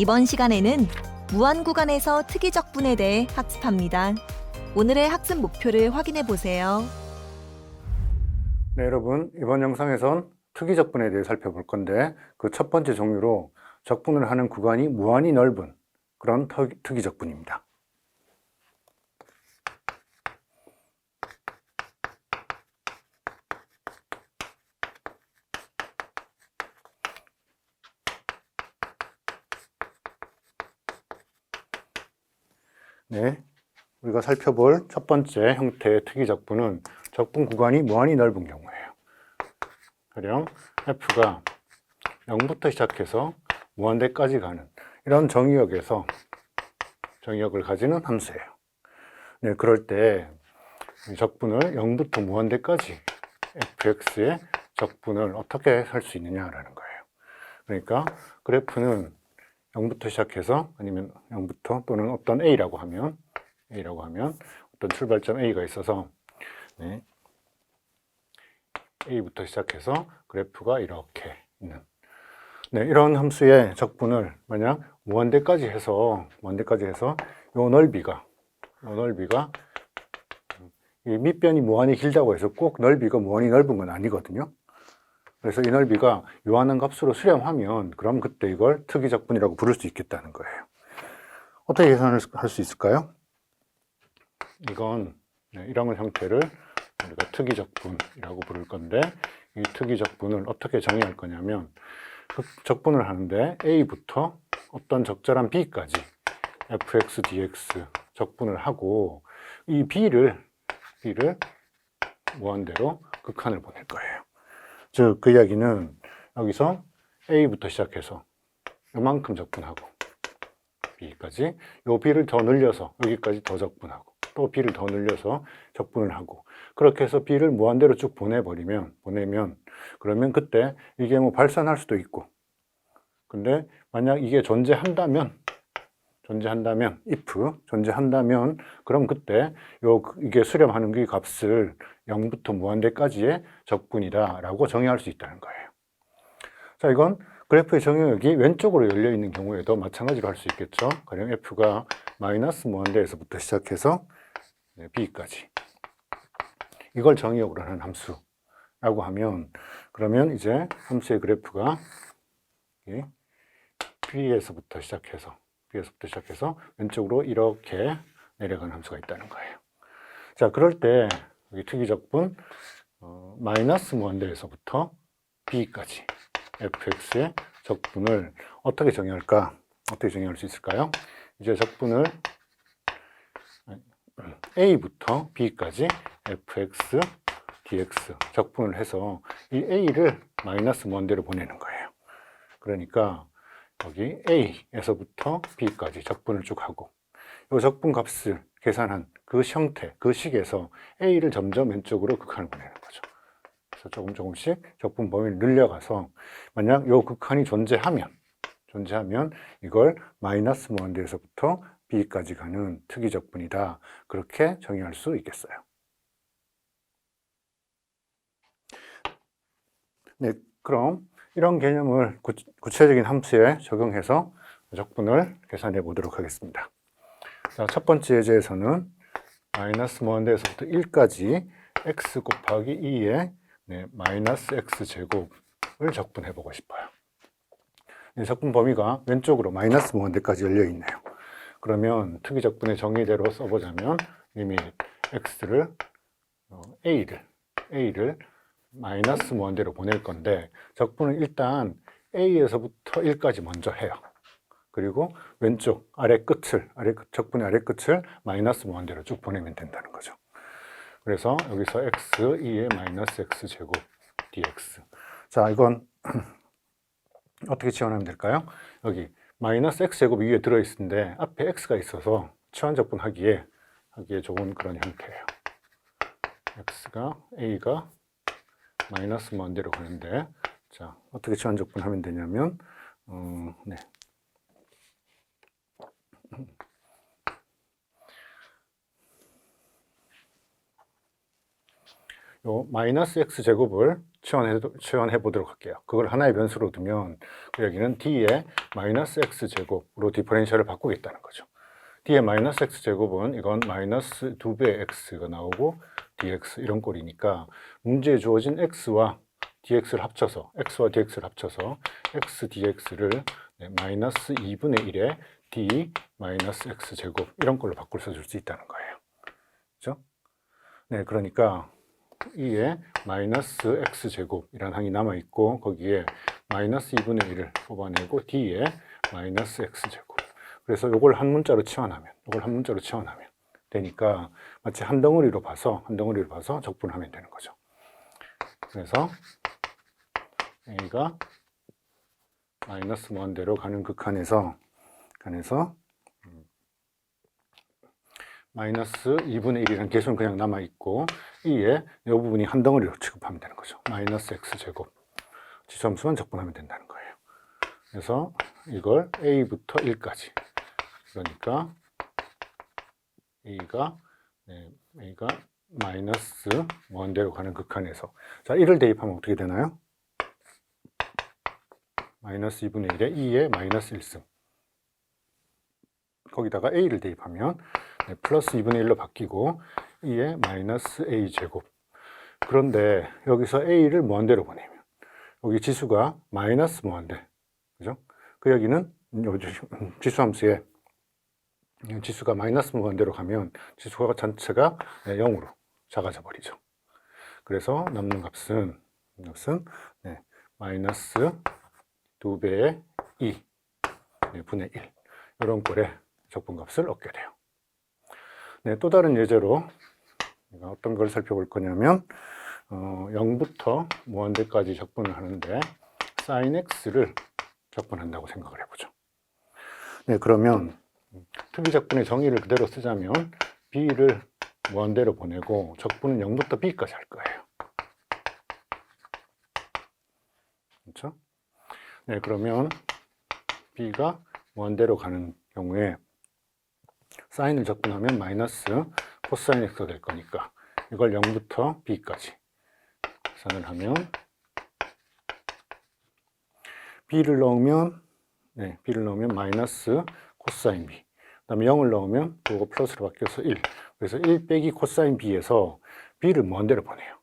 이번 시간에는 무한 구간에서 특이적분에 대해 학습합니다. 오늘의 학습 목표를 확인해 보세요. 네, 여러분, 이번 영상에선 특이적분에 대해 살펴볼 건데 그 첫 번째 종류로 적분을 하는 구간이 무한히 넓은 그런 특이적분입니다. 네, 우리가 살펴볼 첫 번째 형태의 특이적분은 적분 구간이 무한히 넓은 경우예요. 가령 f가 0부터 시작해서 무한대까지 가는 이런 정의역을 가지는 함수예요. 네, 그럴 때 적분을 0부터 무한대까지 fx의 적분을 어떻게 할 수 있느냐라는 거예요. 그러니까 그래프는 0부터 시작해서 아니면 0부터 또는 어떤 a라고 하면 어떤 출발점 a가 있어서 네, a부터 시작해서 그래프가 이렇게 있는 네, 이런 함수의 적분을 만약 무한대까지 해서 요 넓이가 이 밑변이 무한히 길다고 해서 꼭 넓이가 무한히 넓은 건 아니거든요. 그래서 이 넓이가 요하는 값으로 수렴하면 그럼 그때 이걸 특이적분이라고 부를 수 있겠다는 거예요. 어떻게 계산을 할 수 있을까요? 이건 이런 형태를 우리가 특이적분이라고 부를 건데 이 특이적분을 어떻게 정의할 거냐면 그 적분을 하는데 a부터 어떤 적절한 b까지 fx, dx 적분을 하고 이 b를 무한대로 극한을 보낼 거예요. 즉, 그 이야기는 여기서 a부터 시작해서 이만큼 적분하고 b까지 요 b를 더 늘려서 여기까지 더 적분하고 또 b를 더 늘려서 적분을 하고 그렇게 해서 b를 무한대로 쭉 보내면 그러면 그때 이게 뭐 발산할 수도 있고 근데 만약 이게 존재한다면 if 존재한다면 그럼 그때 이게 수렴하는 그 값을 0부터 무한대까지의 적분이다라고 정의할 수 있다는 거예요. 자, 이건 그래프의 정의역이 왼쪽으로 열려 있는 경우에도 마찬가지로 할 수 있겠죠. 가령 f가 마이너스 무한대에서부터 시작해서 b까지 이걸 정의역으로 하는 함수라고 하면 그러면 이제 함수의 그래프가 B에서부터 시작해서 왼쪽으로 이렇게 내려가는 함수가 있다는 거예요. 자, 그럴 때 여기 특이적분 마이너스 무한대에서부터 B까지 fx의 적분을 어떻게 정의할까? 어떻게 정의할 수 있을까요? 이제 적분을 a부터 b까지 fx, dx 적분을 해서 이 a를 마이너스 무한대로 보내는 거예요. 그러니까 여기 a에서부터 b까지 적분을 쭉 하고 이 적분 값을 계산한 그 형태, 그 식에서 a를 점점 왼쪽으로 극한을 보내는 거죠. 그래서 조금씩 적분 범위를 늘려가서 만약 이 극한이 존재하면 이걸 마이너스 무한대에서부터 b까지 가는 특이적분이다. 그렇게 정의할 수 있겠어요. 네, 그럼 이런 개념을 구체적인 함수에 적용해서 적분을 계산해 보도록 하겠습니다. 자, 첫 번째 예제에서는 마이너스 무한대에서부터 1까지 x 곱하기 2의 마이너스 x제곱을 적분해 보고 싶어요. 적분 범위가 왼쪽으로 마이너스 무한대까지 열려 있네요. 그러면 특이적분의 정의대로 써보자면 이미 x를 a를 마이너스 무한대로 보낼 건데 적분은 일단 a에서부터 1까지 먼저 해요. 그리고 왼쪽 적분의 아래 끝을 마이너스 무한대로 쭉 보내면 된다는 거죠. 그래서 여기서 x 2의 마이너스 x제곱 dx. 자, 이건 어떻게 치환하면 될까요? 여기 마이너스 x제곱이 위에 들어있는데 앞에 x가 있어서 치환적분하기에 좋은 그런 형태예요. a가 마이너스 무한대로 가는데 자, 어떻게 치환적분하면 되냐면 요 마이너스 x제곱을 치환해 보도록 할게요. 그걸 하나의 변수로 두면 여기는 d의 마이너스 x제곱으로 디퍼런셜을 바꾸겠다는 거죠. d의 마이너스 x제곱은 이건 마이너스 2배의 x가 나오고 dx 이런 꼴이니까 문제에 주어진 x와 dx를 합쳐서 x dx를 마이너스 2분의 1의 d 마이너스 x제곱 이런 걸로 바꿀 써줄 수 있다는 거예요. 그렇죠? 네, 그러니까 2의 마이너스 x제곱이라는 항이 남아있고 거기에 마이너스 2분의 1을 뽑아내고 d의 마이너스 x제곱. 그래서 이걸 한 문자로 치환하면 되니까 마치 한 덩어리로 봐서 적분하면 되는 거죠. 그래서 a가 마이너스 무한대로 가는 극한에서 마이너스 2분의 1이라는 계수는 그냥 남아있고 2에 이 부분이 한 덩어리로 취급하면 되는 거죠. 마이너스 x제곱 지수함수만 적분하면 된다는 거예요. 그래서 이걸 a부터 1까지 그러니까 a가 마이너스 무한대로 가는 극한에서 자 1을 대입하면 어떻게 되나요? 마이너스 2분의 1에 2의 마이너스 1승 거기다가 a를 대입하면 플러스 2분의 1로 바뀌고 2의 마이너스 a제곱. 그런데 여기서 a를 무한대로 보내면 여기 지수가 마이너스 무한대, 그죠? 그 여기는 지수함수에 지수가 마이너스 무한대로 가면 지수가 전체가 0으로 작아져 버리죠. 그래서 남는 값은 마이너스 2배의 2 분의 1 이런 꼴의 적분값을 얻게 돼요. 네, 또 다른 예제로 어떤 걸 살펴볼 거냐면 0부터 무한대까지 적분을 하는데 sin x를 적분한다고 생각을 해보죠. 네, 그러면 특이적분의 정의를 그대로 쓰자면 b를 무한대로 보내고 적분은 0부터 b까지 할 거예요. 그렇죠? 네, 그러면 b가 무한대로 가는 경우에 사인을 적분하면 마이너스 코사인 x가 될 거니까 이걸 0부터 b까지 계산을 하면 b를 넣으면 마이너스 코사인 b 그 다음에 0을 넣으면 그거 플러스로 바뀌어서 1 그래서 1 빼기 코사인 b에서 b를 무한대로 보내요.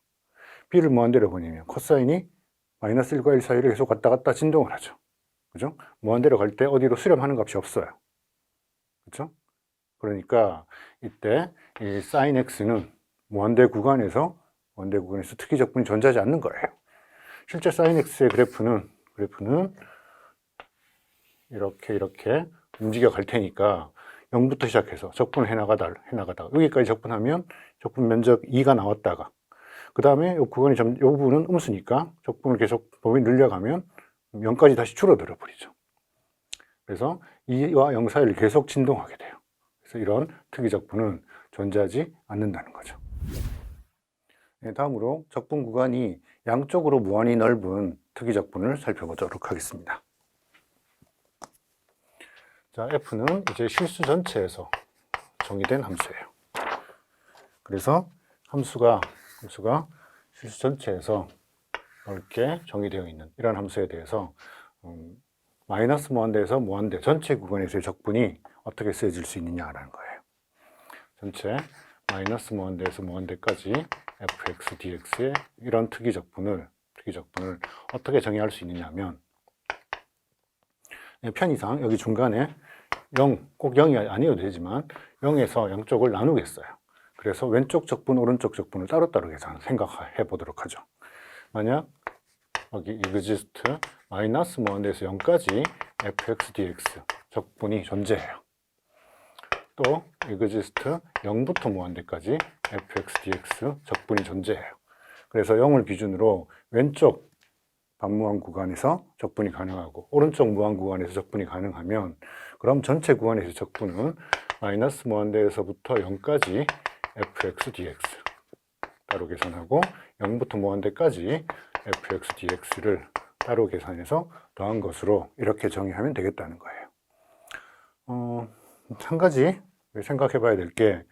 b를 무한대로 보내면 코사인이 마이너스 1과 1 사이를 계속 왔다 갔다 진동을 하죠. 그죠? 무한대로 갈 때 어디로 수렴하는 값이 없어요. 그렇죠? 그러니까 이때 이 sin x는 무한대 구간에서 특이적분이 존재하지 않는 거예요. 실제 sin x의 그래프는 이렇게 움직여 갈 테니까 0부터 시작해서 적분을 해나가다가 여기까지 적분하면 적분 면적 2가 나왔다가 그 다음에 이 구간이 이 부분은 음수니까 적분을 계속 범위 늘려가면 0까지 다시 줄어들어 버리죠. 그래서 2와 0 사이를 계속 진동하게 돼요. 그래서 이런 특이적분은 존재하지 않는다는 거죠. 네, 다음으로 적분 구간이 양쪽으로 무한히 넓은 특이적분을 살펴보도록 하겠습니다. 자, f는 이제 실수 전체에서 정의된 함수예요. 그래서 함수가 실수 전체에서 넓게 정의되어 있는 이런 함수에 대해서 마이너스 무한대에서 무한대 전체 구간에서의 적분이 어떻게 쓰여질 수 있느냐라는 거예요. 전체 마이너스 무한대에서 무한대까지 fx dx의 이런 특이적분을 어떻게 정의할 수 있느냐 하면 편의상 여기 중간에 0, 꼭 0이 아니어도 되지만 0에서 양쪽을 나누겠어요. 그래서 왼쪽 적분, 오른쪽 적분을 따로따로 생각해 보도록 하죠. 만약 여기 exist 마이너스 무한대에서 0까지 fx dx 적분이 존재해요. 또 exist 0부터 무한대까지 fx dx 적분이 존재해요. 그래서 0을 기준으로 왼쪽 반무한 구간에서 적분이 가능하고 오른쪽 무한 구간에서 적분이 가능하면 그럼 전체 구간에서 적분은 마이너스 무한대에서부터 0까지 fx dx 따로 계산하고 0부터 무한대까지 fx dx를 따로 계산해서 더한 것으로 이렇게 정의하면 되겠다는 거예요. 한 가지 생각해 봐야 될 게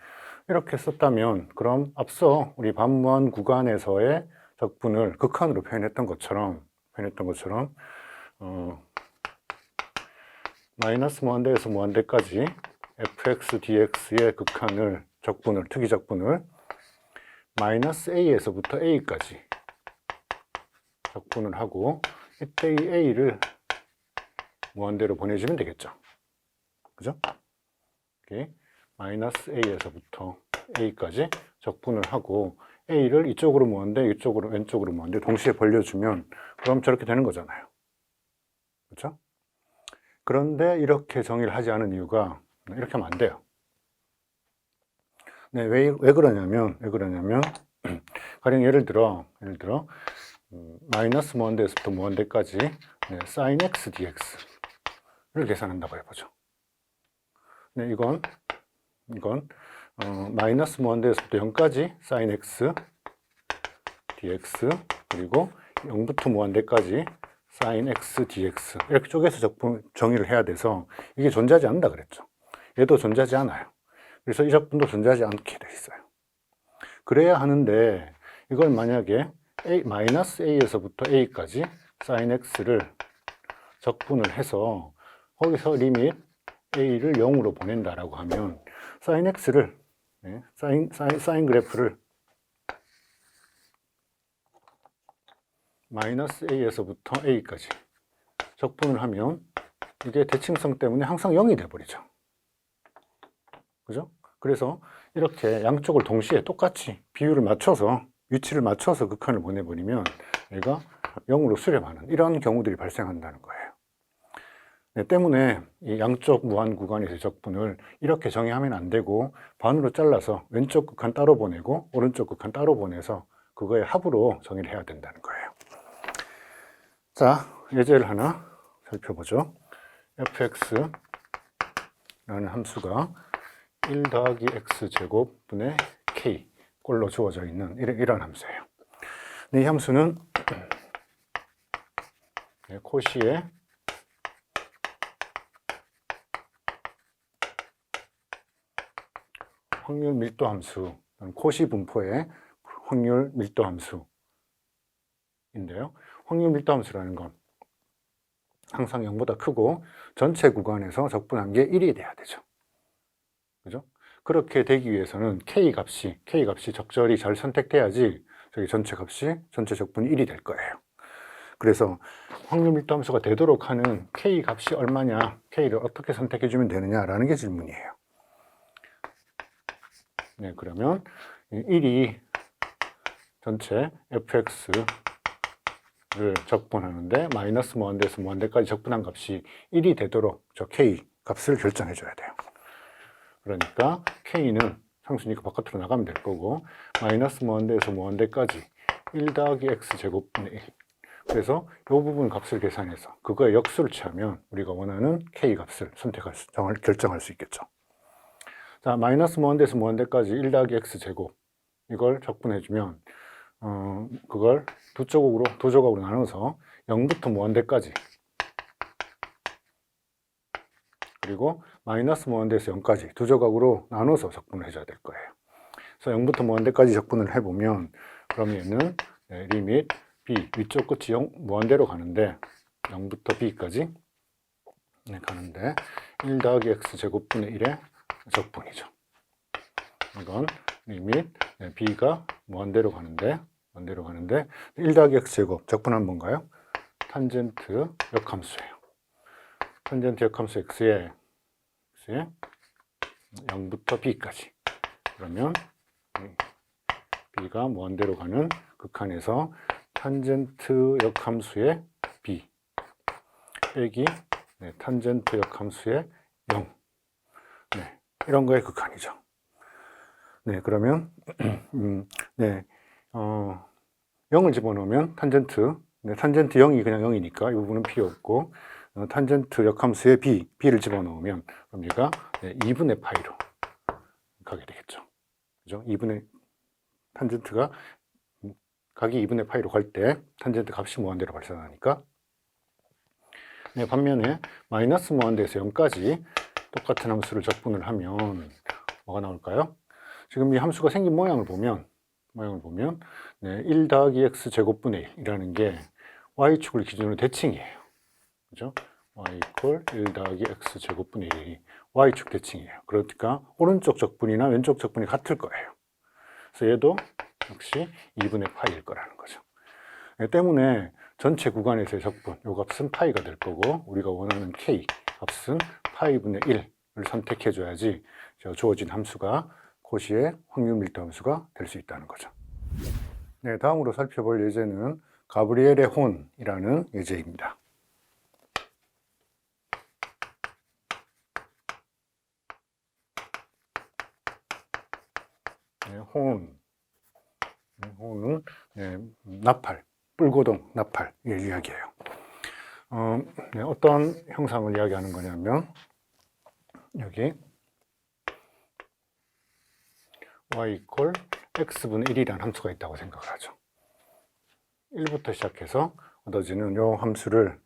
이렇게 썼다면 그럼 앞서 우리 반무한 구간에서의 적분을 극한으로 표현했던 것처럼 마이너스 무한대에서 무한대까지 fx dx의 극한을 특이 적분을 마이너스 a에서부터 a까지 적분을 하고 이때 이 a를 무한대로 보내주면 되겠죠. 그죠? 이렇게 마이너스 a에서부터 a까지 적분을 하고 a를 이쪽으로 무한대, 이쪽으로 왼쪽으로 무한대 동시에 벌려주면 그럼 저렇게 되는 거잖아요. 그렇죠? 그런데 이렇게 정의를 하지 않은 이유가 이렇게 하면 안 돼요. 네, 왜 그러냐면 가령 예를 들어 마이너스 무한대에서부터 무한대까지 sin x dx를 계산한다고 해보죠. 네, 이건 마이너스 무한대에서부터 0까지 sin x dx 그리고 0부터 무한대까지 sin x dx 이렇게 쪼개서 정의를 해야 돼서 이게 존재하지 않는다 그랬죠. 얘도 존재하지 않아요. 그래서 이 적분도 존재하지 않게 돼 있어요. 그래야 하는데 이걸 만약에 마이너스 a에서부터 a까지 sin x를 적분을 해서 거기서 리밋 a를 0으로 보낸다라고 하면 sin x를 사인 그래프를 마이너스 a에서부터 a까지 적분을 하면 이게 대칭성 때문에 항상 0이 돼버리죠. 그죠? 그래서 이렇게 양쪽을 동시에 똑같이 비율을 맞춰서 위치를 맞춰서 극한을 보내버리면 얘가 0으로 수렴하는 이런 경우들이 발생한다는 거예요. 네, 때문에 이 양쪽 무한 구간에서의 적분을 이렇게 정의하면 안 되고 반으로 잘라서 왼쪽 극한 따로 보내고 오른쪽 극한 따로 보내서 그거의 합으로 정의를 해야 된다는 거예요. 자, 예제를 하나 살펴보죠. fx라는 함수가 1 더하기 x제곱분의 k 꼴로 주어져 있는 이런 함수예요. 이 함수는 코시의 확률 밀도 함수, 코시 분포의 확률 밀도 함수인데요. 확률 밀도 함수라는 건 항상 0보다 크고 전체 구간에서 적분한 게 1이 돼야 되죠. 그죠? 그렇게 되기 위해서는 K 값이 적절히 잘 선택돼야지 저기 전체 적분이 1이 될 거예요. 그래서 확률 밀도 함수가 되도록 하는 K 값이 얼마냐, K를 어떻게 선택해 주면 되느냐라는 게 질문이에요. 네, 그러면 1이 전체 fx를 적분하는데 마이너스 무한대에서 무한대까지 적분한 값이 1이 되도록 저 K 값을 결정해 줘야 돼요. 그러니까 K는 상수니까 바깥으로 나가면 될 거고 마이너스 무한대에서 무한대까지 1 더하기 x제곱분의 1 그래서 이 부분 값을 계산해서 그거에 역수를 취하면 우리가 원하는 K 값을 결정할 수 있겠죠. 자, 마이너스 무한대에서 무한대까지 1 더하기 x제곱 이걸 적분해주면 그걸 두 조각으로 나눠서 0부터 무한대까지 그리고 마이너스 무한대에서 0까지 두 조각으로 나눠서 적분을 해줘야 될 거예요. 그래서 0부터 무한대까지 적분을 해보면 그럼 얘는 리밋 b 위쪽 끝이 0 무한대로 가는데 0부터 b까지 가는데 1 더하기 x제곱분의 1의 적분이죠. 이건 리밋 b가 무한대로 가는데 1 더하기 x제곱 적분한 뭔가요? 탄젠트 역함수예요. 탄젠트 역함수 x에 0부터 b까지 그러면 b가 무한대로 가는 극한에서 탄젠트 역함수의 b 빼기 탄젠트 역함수의 0 이런 거의 극한이죠. 네, 그러면 0을 집어넣으면 탄젠트 0이 그냥 0이니까 이 부분은 필요 없고 탄젠트 역함수의 b를 집어넣으면 그럼 얘가 2분의 파이로 가게 되겠죠. 그죠? 탄젠트가 각이 2분의 파이로 갈 때 탄젠트 값이 무한대로 발생하니까 반면에 마이너스 무한대에서 0까지 똑같은 함수를 적분을 하면 뭐가 나올까요? 지금 이 함수가 생긴 모양을 보면 모양을 보면 1 더하기 x 제곱분의 1이라는 게 y축을 기준으로 대칭이에요. 그죠? y 이퀄 1 더하기 x 제곱분의 1이 y축 대칭이에요. 그러니까 오른쪽 적분이나 왼쪽 적분이 같을 거예요. 그래서 얘도 역시 2분의 파이일 거라는 거죠. 때문에 전체 구간에서의 적분, 요 값은 파이가 될 거고 우리가 원하는 k 값은 파이분의 1을 선택해 줘야지 주어진 함수가 고시의 확률 밀도 함수가 될 수 있다는 거죠. 네, 다음으로 살펴볼 예제는 가브리엘의 혼이라는 예제입니다. 혼은 나팔, 뿔고동 나팔 이야기예요. 어떤 형상을 이야기하는 거냐면 여기 y 이퀄 x분의 1이라는 함수가 있다고 생각을 하죠. 1부터 시작해서 얻어지는 이 함수를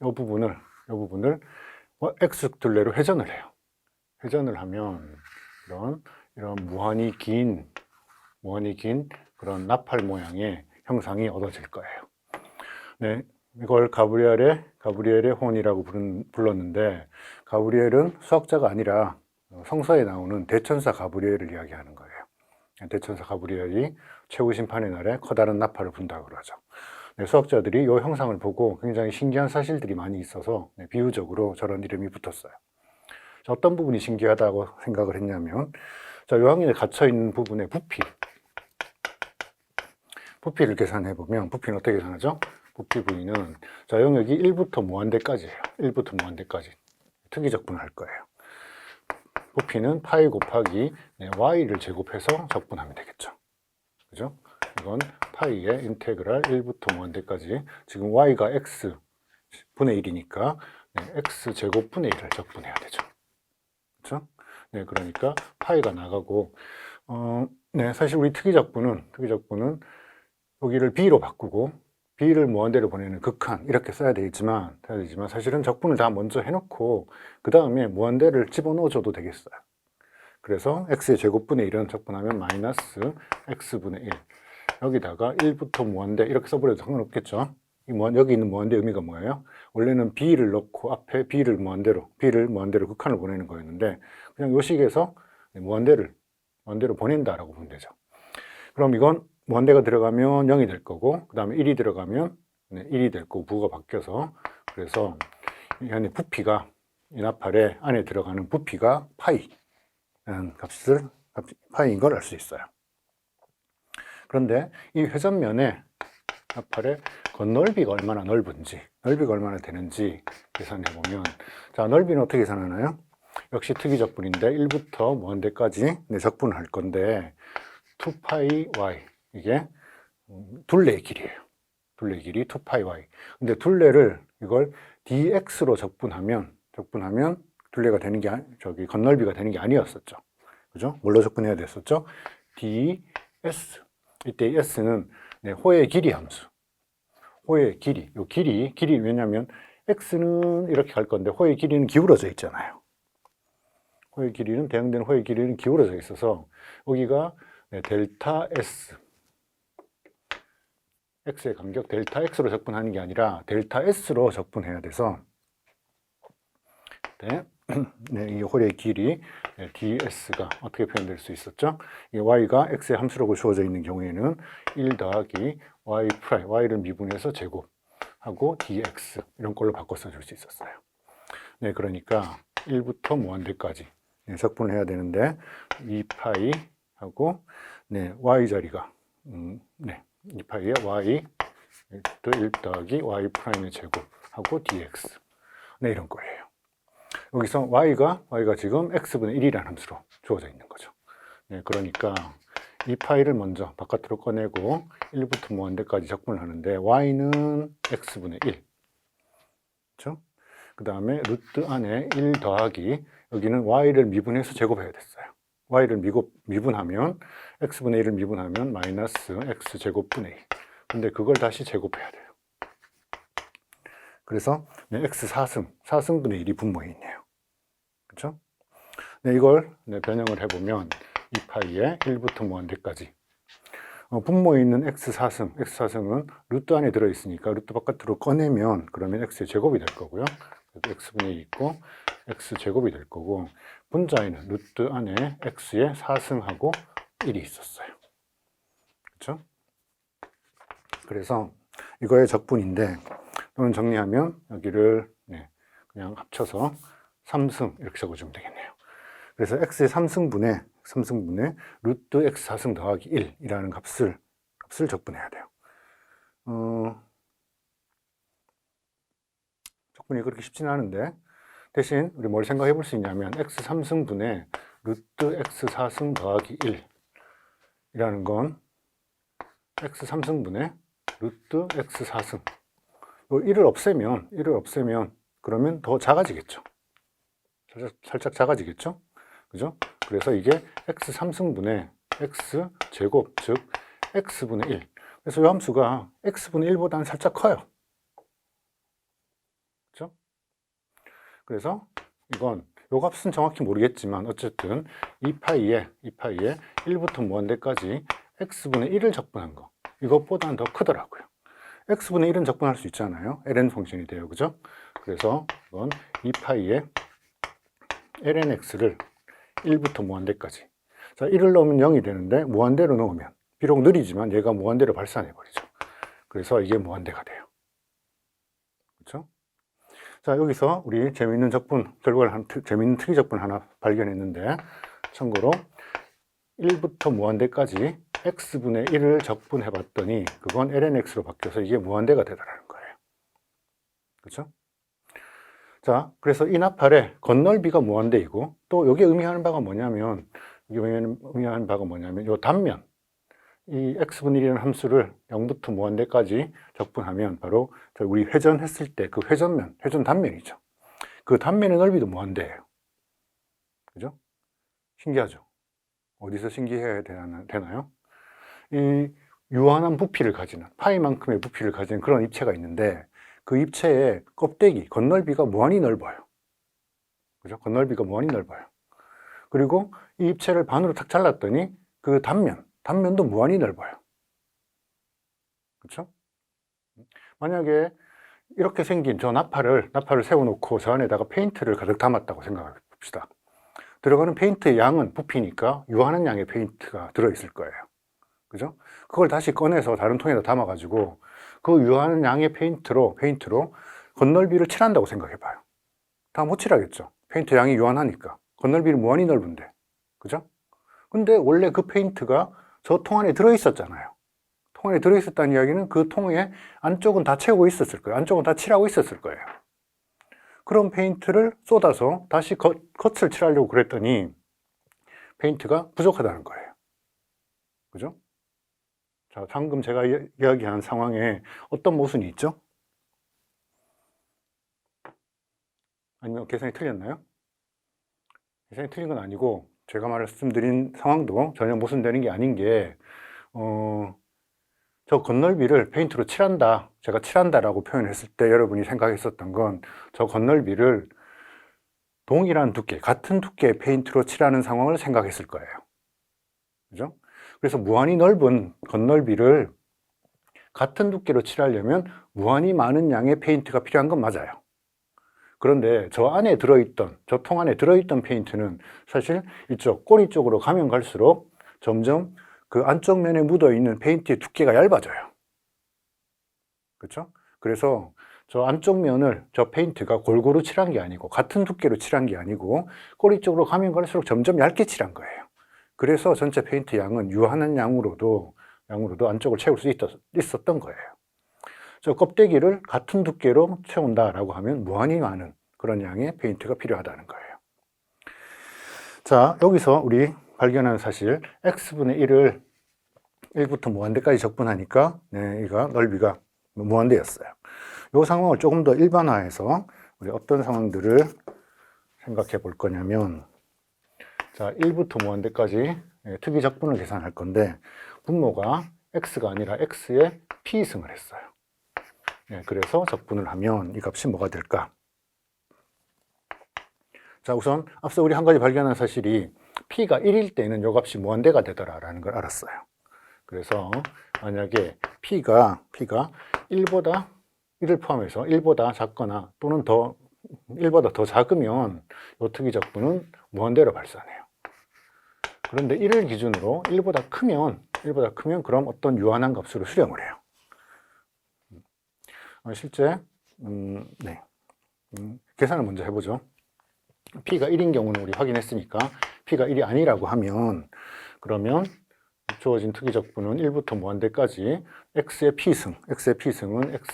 이 부분을 x 둘레로 회전을 해요. 회전을 하면 이런 무한히 긴 그런 나팔 모양의 형상이 얻어질 거예요. 네, 이걸 가브리엘의 혼이라고 불렀는데 가브리엘은 수학자가 아니라 성서에 나오는 대천사 가브리엘을 이야기하는 거예요. 대천사 가브리엘이 최후 심판의 날에 커다란 나팔을 분다고 그러죠. 네, 수학자들이 이 형상을 보고 굉장히 신기한 사실들이 많이 있어서 비유적으로 저런 이름이 붙었어요. 어떤 부분이 신기하다고 생각을 했냐면 이 항에 갇혀 있는 부분의 부피를 계산해 보면 부피는 어떻게 계산하죠? 부피 부위는 영역이 1부터 무한대까지예요. 1부터 무한대까지 특이적분을 할 거예요. 부피는 파이 곱하기 y를 제곱해서 적분하면 되겠죠. 그죠? 이건 파이의 인테그랄 1부터 무한대까지, 지금 y가 x 분의 1이니까 x 제곱분의 1을 적분해야 되죠. 그렇죠? 네, 그러니까 파이가 나가고 사실 우리 특이적분은 여기를 b로 바꾸고 b를 무한대로 보내는 극한 이렇게 써야 되지만 사실은 적분을 다 먼저 해놓고 그 다음에 무한대를 집어넣어줘도 되겠어요. 그래서 x의 제곱분의 1은 적분하면 마이너스 x분의 1 여기다가 1부터 무한대 이렇게 써버려도 상관없겠죠. 여기 있는 무한대 의미가 뭐예요? 원래는 b를 넣고 앞에 b를 무한대로 극한을 보내는 거였는데 그냥 이 식에서 무한대로 보낸다라고 보면 되죠. 그럼 이건 무한대가 들어가면 0이 될 거고 그 다음에 1이 들어가면 1이 될 거고 부호가 바뀌어서, 그래서 이 안에 부피가, 이 나팔의 안에 들어가는 부피가 파이라는 파이인 걸 알 수 있어요. 그런데 이 회전면에 나팔의 겉넓이가 얼마나 넓은지, 넓이가 얼마나 되는지 계산해 보면, 자, 넓이는 어떻게 계산하나요? 역시 특이적분인데 1부터 무한대까지 적분을 할 건데 2파이 y, 이게 둘레의 길이에요. 둘레 길이 2파이 y. 근데 둘레를 이걸 dx로 적분하면 둘레가 되는 게 겉넓이가 되는 게 아니었었죠. 그죠? 뭘로 적분해야 됐었죠? ds. 이때 s는 호의 길이 함수. 호의 길이. 요 길이 왜냐면 x는 이렇게 갈 건데 호의 길이는 기울어져 있잖아요. 호의 길이는, 대응되는 호의 길이는 기울어져 있어서 여기가 델타 s, x의 간격 델타 x로 적분하는 게 아니라 델타 s로 적분해야 돼서 이 홀의 길이 ds가 어떻게 표현될 수 있었죠? 이 y가 x의 함수라고 주어져 있는 경우에는 1 더하기 y 프라임, y를 미분해서 제곱하고 dx 이런 걸로 바꿔 써줄 수 있었어요. 네, 그러니까 1부터 무한대까지 적분을 해야 되는데 2파이 하고 y 자리가 2파이에 y 또 1 더하기 y 프라임의 제곱하고 dx 이런 거예요. 여기서 y가 지금 x분의 1이라는 함수로 주어져 있는 거죠. 그러니까 이 파이를 먼저 바깥으로 꺼내고 1부터 무한대까지 적분을 하는데 y는 x분의 1, 그렇죠? 그 다음에 루트 안에 1 더하기, 여기는 y를 미분해서 제곱해야 됐어요. y를 미분하면 x분의 1을 미분하면 마이너스 x제곱분의 2. 근데 그걸 다시 제곱해야 돼요. 그래서 x 4승분의 1이 분모에 있네요. 그렇죠? 이걸 변형을 해보면 2파이에 1부터 무한대까지. 분모에 있는 x4승은 루트 안에 들어있으니까 루트 바깥으로 꺼내면 그러면 x의 제곱이 될 거고요. x분의 2 있고 x제곱이 될 거고, 분자에는 루트 안에 x의 4승하고 1이 있었어요. 그렇죠? 그래서 이거의 적분인데, 또는 정리하면 여기를 그냥 합쳐서 3승 이렇게 적어주면 되겠네요. 그래서 x의 3승분의 루트 x 4승 더하기 1이라는 값을 적분해야 돼요. 적분이 그렇게 쉽지는 않은데, 대신 우리 뭘 생각해 볼 수 있냐면 x 3승분의 루트 x 4승 더하기 1이라는 건 x 3승분의 루트 x 4승, 1을 없애면 그러면 더 작아지겠죠. 살짝 작아지겠죠. 그죠? 그래서 이게 x 3승분의 x 제곱, 즉 x분의 1. 그래서 이 함수가 x분의 1보다는 살짝 커요. 그죠? 그래서 이건 요 값은 정확히 모르겠지만 어쨌든 2파이에 1부터 무한대까지 x분의 1을 적분한 거, 이것보다는 더 크더라고요. x분의 1은 적분할 수 있잖아요. ln 펑션이 돼요. 그죠? 그래서 이건 2파이에 lnx를 1부터 무한대까지. 자, 1을 넣으면 0이 되는데 무한대로 넣으면 비록 느리지만 얘가 무한대로 발산해 버리죠. 그래서 이게 무한대가 돼요. 그렇죠? 자, 여기서 우리 재미있는 재미있는 특이 적분 하나 발견했는데, 참고로 1부터 무한대까지 x분의 1을 적분해 봤더니 그건 lnx로 바뀌어서 이게 무한대가 되더라는 거예요. 그렇죠? 자, 그래서 이 나팔의 건널비가 무한대이고, 또 여기에 의미하는 바가 뭐냐면, 이 단면, 이 x분의 1이라는 함수를 0부터 무한대까지 적분하면 바로 우리 회전했을 때 그 회전 단면이죠. 그 단면의 넓이도 무한대예요. 그죠? 신기하죠? 어디서 신기해야 되나요? 이 유한한 부피를 가지는, 파이만큼의 부피를 가지는 그런 입체가 있는데, 그 입체의 껍데기, 건널비가 무한히 넓어요. 그죠? 건널비가 무한히 넓어요. 그리고 이 입체를 반으로 탁 잘랐더니 그 단면도 무한히 넓어요. 그렇죠? 만약에 이렇게 생긴 저 나팔을 세워놓고 저 안에다가 페인트를 가득 담았다고 생각해 봅시다. 들어가는 페인트의 양은 부피니까 유한한 양의 페인트가 들어있을 거예요. 그죠? 그걸 다시 꺼내서 다른 통에다 담아가지고 그 유한한 양의 페인트로 건널비를 칠한다고 생각해 봐요. 다 못 칠하겠죠. 페인트 양이 유한하니까. 건널비는 무한히 넓은데. 그죠? 근데 원래 그 페인트가 저 통 안에 들어있었잖아요. 통 안에 들어있었다는 이야기는 그 통의 안쪽은 다 채우고 있었을 거예요. 안쪽은 다 칠하고 있었을 거예요. 그런 페인트를 쏟아서 다시 겉을 칠하려고 그랬더니 페인트가 부족하다는 거예요. 그죠? 자, 방금 제가 이야기한 상황에 어떤 모순이 있죠? 아니면 계산이 틀렸나요? 계산이 틀린 건 아니고, 제가 말씀드린 상황도 전혀 모순되는 게 아닌 게, 저 건널비를 페인트로 칠한다, 제가 칠한다라고 표현했을 때 여러분이 생각했었던 건 저 건널비를 동일한 두께, 같은 두께의 페인트로 칠하는 상황을 생각했을 거예요. 그죠? 그래서 무한히 넓은 건널비를 같은 두께로 칠하려면 무한히 많은 양의 페인트가 필요한 건 맞아요. 그런데 저 통 안에 들어있던 페인트는 사실 이쪽 꼬리 쪽으로 가면 갈수록 점점 그 안쪽 면에 묻어 있는 페인트의 두께가 얇아져요. 그렇죠? 그래서 저 안쪽 면을 저 페인트가 골고루 칠한 게 아니고, 같은 두께로 칠한 게 아니고 꼬리 쪽으로 가면 갈수록 점점 얇게 칠한 거예요. 그래서 전체 페인트 양은 유한한 양으로도 안쪽을 채울 수 있었던 거예요. 저 껍데기를 같은 두께로 채운다라고 하면 무한히 많은 그런 양의 페인트가 필요하다는 거예요. 자, 여기서 우리 발견한 사실, x분의 1을 1부터 무한대까지 적분하니까 얘가 넓이가 무한대였어요. 이 상황을 조금 더 일반화해서 우리 어떤 상황들을 생각해 볼 거냐면, 자, 1부터 무한대까지 특이 적분을 계산할 건데, 분모가 x가 아니라 x의 p승을 했어요. 그래서 적분을 하면 이 값이 뭐가 될까? 자, 우선 앞서 우리 한 가지 발견한 사실이 P가 1일 때는 요 값이 무한대가 되더라라는 걸 알았어요. 그래서 만약에 P가 1보다 1을 포함해서 1보다 작거나 또는 1보다 더 작으면 요 특이적분은 무한대로 발산해요. 그런데 1을 기준으로 1보다 크면 그럼 어떤 유한한 값으로 수렴을 해요. 실제 계산을 먼저 해보죠. P가 1인 경우는 우리 확인했으니까 P가 1이 아니라고 하면 그러면 주어진 특이적분은 1부터 무한대까지 x의 p승은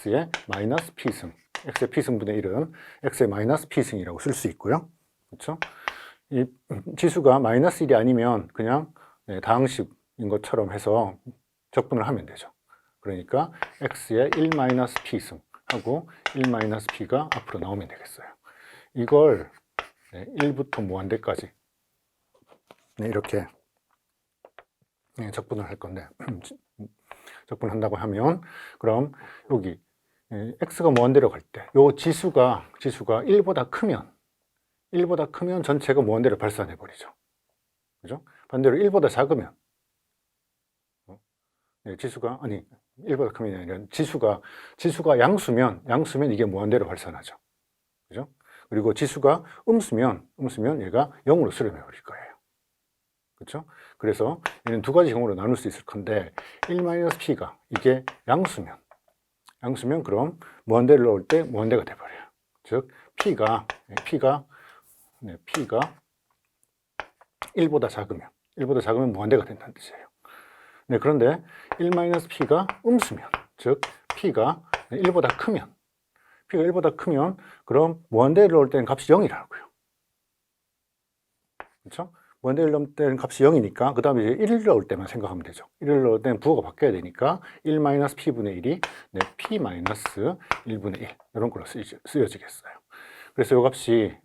x의 마이너스 p승, x의 p승분의 1은 x의 마이너스 p승이라고 쓸 수 있고요. 그렇죠? 이 지수가 마이너스 1이 아니면 그냥 다항식인 것처럼 해서 적분을 하면 되죠. 그러니까 x의 1 마이너스 p승 하고 1 마이너스 p가 앞으로 나오면 되겠어요. 이걸 1부터 무한대까지 이렇게 적분을 할 건데 적분한다고 하면 그럼 여기 x가 무한대로 갈 때 요 지수가 1보다 크면 전체가 무한대로 발산해 버리죠. 그죠? 반대로 1보다 작으면 지수가 1보다 크면이 아니라 지수가 양수면 이게 무한대로 발산하죠. 그죠? 그리고 지수가 음수면 얘가 0으로 수렴해 버릴 거예요. 그렇죠? 그래서 얘는 두 가지 형으로 나눌 수 있을 건데 1-p가 이게 양수면 그럼 무한대를 넣을 때 무한대가 돼 버려요. 즉 P가 1보다 작으면 무한대가 된다는 뜻이에요. 그런데 1-p가 음수면 즉 P가 1보다 크면 그럼 무한대를 넣을 때는 값이 0이라고요. 그렇죠? 무한대를 넣을 때는 값이 0이니까 그 다음에 이제 1을 넣을 때만 생각하면 되죠. 1을 넣을 때는 부호가 바뀌어야 되니까 1-p분의 1이 p-1분의 1 이런 걸로 쓰여지겠어요. 그래서 이 값이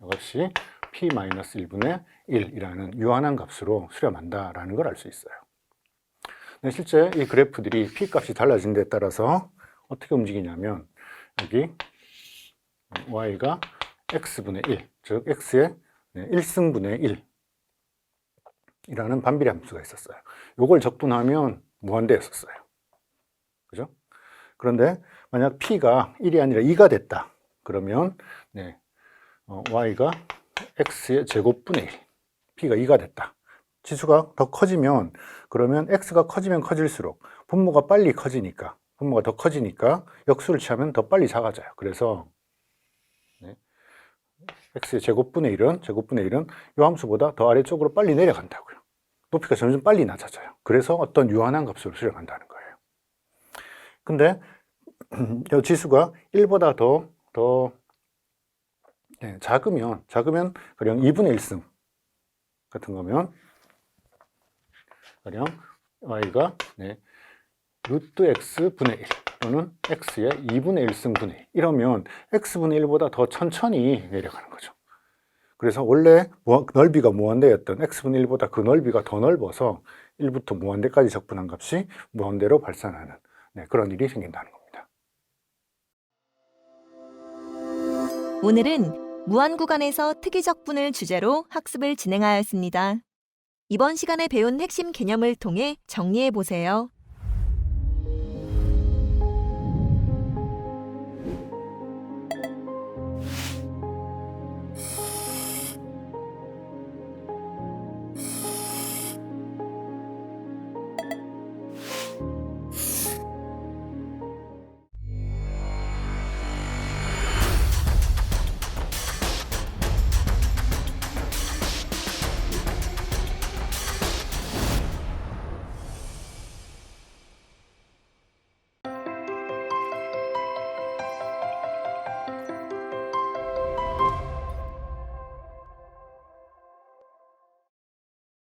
p-1분의 1이라는 유한한 값으로 수렴한다라는 걸 알 수 있어요. 실제 이 그래프들이 p 값이 달라진 데에 따라서 어떻게 움직이냐면 여기 y가 x분의 1, 즉 x의 1승분의 1 이라는 반비례 함수가 있었어요. 이걸 적분하면 무한대였었어요. 그죠? 그런데 만약 p가 1이 아니라 2가 됐다. 그러면 y가 x의 제곱분의 1, p가 2가 됐다. 지수가 더 커지면 그러면 x가 커지면 커질수록 분모가 더 커지니까 역수를 취하면 더 빨리 작아져요. 그래서 x의 제곱분의 1은 이 함수보다 더 아래쪽으로 빨리 내려간다고요. 높이가 점점 빨리 낮아져요. 그래서 어떤 유한한 값으로 수렴한다는 거예요. 근데 이 지수가 1보다 더 작으면 가령 2분의 1승 같은 거면 가령 y가 루트 x분의 1 또는 x의 2분의 1승분의 1 이러면 x분의 1보다 더 천천히 내려가는 거죠. 그래서 원래 넓이가 무한대였던 x분의 1보다 그 넓이가 더 넓어서 1부터 무한대까지 적분한 값이 무한대로 발산하는 그런 일이 생긴다는 겁니다. 오늘은 무한 구간에서 특이적분을 주제로 학습을 진행하였습니다. 이번 시간에 배운 핵심 개념을 통해 정리해 보세요.